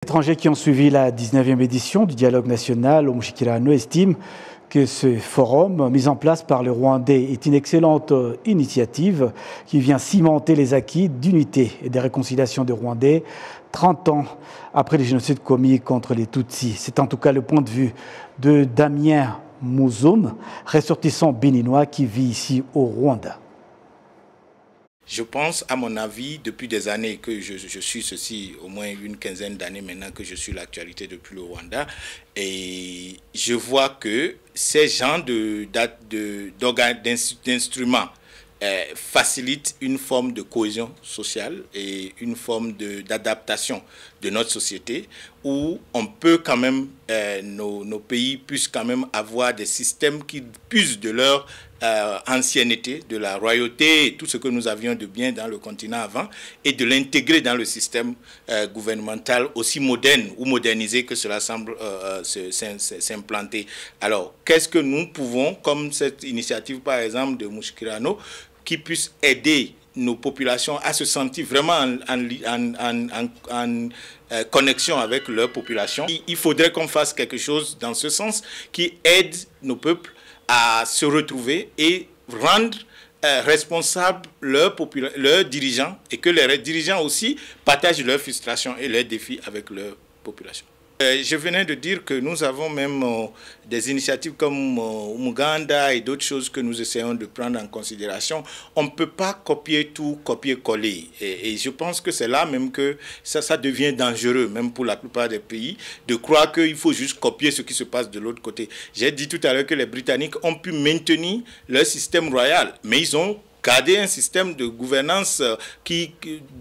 Les étrangers qui ont suivi la 19e édition du dialogue national au Mushikirano estiment que ce forum, mis en place par le Rwandais, est une excellente initiative qui vient cimenter les acquis d'unité et de réconciliation des Rwandais 30 ans après les génocides commis contre les Tutsis. C'est en tout cas le point de vue de Damien Mouzoum, ressortissant béninois qui vit ici au Rwanda. Je pense, à mon avis, depuis des années que je suis ceci, au moins une quinzaine d'années maintenant que je suis l'actualité depuis le Rwanda, et je vois que ces genres d'instruments facilitent une forme de cohésion sociale et une forme d'adaptation de notre société où on peut quand même, nos pays puissent quand même avoir des systèmes qui puissent de leur ancienneté, de la royauté et tout ce que nous avions de bien dans le continent avant et de l'intégrer dans le système gouvernemental aussi moderne ou modernisé que cela semble s'implanter. Alors, qu'est-ce que nous pouvons, comme cette initiative par exemple de Mushikirano, qui puisse aider nos populations à se sentir vraiment en connexion avec leur population. Il faudrait qu'on fasse quelque chose dans ce sens qui aide nos peuples à se retrouver et rendre responsables leurs dirigeants et que les dirigeants aussi partagent leurs frustrations et leurs défis avec leur population. Je venais de dire que nous avons même des initiatives comme Umuganda et d'autres choses que nous essayons de prendre en considération. On ne peut pas copier tout, copier-coller. Et je pense que c'est là même que ça devient dangereux, même pour la plupart des pays, de croire qu'il faut juste copier ce qui se passe de l'autre côté. J'ai dit tout à l'heure que les Britanniques ont pu maintenir leur système royal, mais ils ont garder un système de gouvernance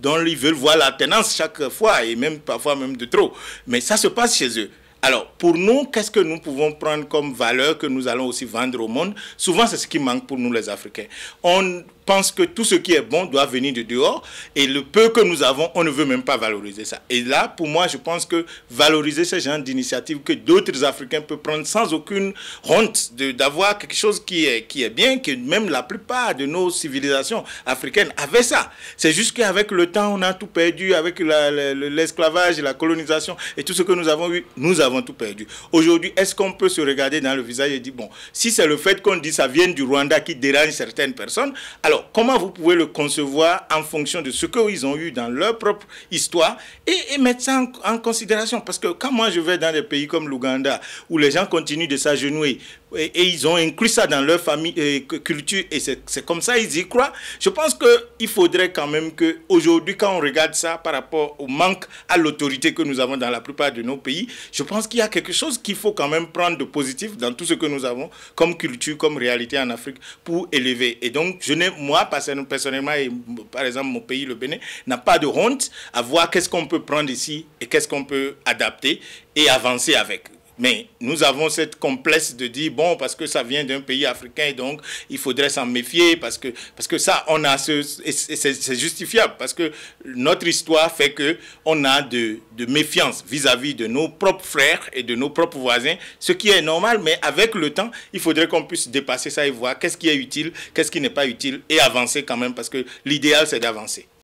dont ils veulent voir l'alternance chaque fois et même parfois même de trop. Mais ça se passe chez eux. Alors, pour nous, qu'est-ce que nous pouvons prendre comme valeur que nous allons aussi vendre au monde? Souvent, c'est ce qui manque pour nous les Africains. On pense que tout ce qui est bon doit venir de dehors et le peu que nous avons, on ne veut même pas valoriser ça. Et là, pour moi, je pense que valoriser ce genre d'initiative que d'autres Africains peuvent prendre sans aucune honte d'avoir quelque chose qui est bien, que même la plupart de nos civilisations africaines avaient ça. C'est juste qu'avec le temps, on a tout perdu, avec l'esclavage et la colonisation et tout ce que nous avons eu, nous avons tout perdu. Aujourd'hui, est-ce qu'on peut se regarder dans le visage et dire, bon, si c'est le fait qu'on dit ça vient du Rwanda qui dérange certaines personnes, alors comment vous pouvez le concevoir en fonction de ce qu'ils ont eu dans leur propre histoire et mettre ça en considération? Parce que quand moi je vais dans des pays comme l'Ouganda, où les gens continuent de s'agenouiller, et ils ont inclus ça dans leur famille culture et c'est comme ça ils y croient. Je pense qu'il faudrait quand même qu'aujourd'hui, quand on regarde ça par rapport au manque à l'autorité que nous avons dans la plupart de nos pays, je pense qu'il y a quelque chose qu'il faut quand même prendre de positif dans tout ce que nous avons comme culture, comme réalité en Afrique pour élever. Et donc, moi personnellement, et par exemple mon pays, le Bénin, n'a pas de honte à voir qu'est-ce qu'on peut prendre ici et qu'est-ce qu'on peut adapter et avancer avec. Mais nous avons cette complexe de dire, bon, parce que ça vient d'un pays africain, donc il faudrait s'en méfier, parce que ça, on a c'est justifiable, parce que notre histoire fait qu'on a de méfiance vis-à-vis de nos propres frères et de nos propres voisins, ce qui est normal, mais avec le temps, il faudrait qu'on puisse dépasser ça et voir qu'est-ce qui est utile, qu'est-ce qui n'est pas utile, et avancer quand même, parce que l'idéal, c'est d'avancer.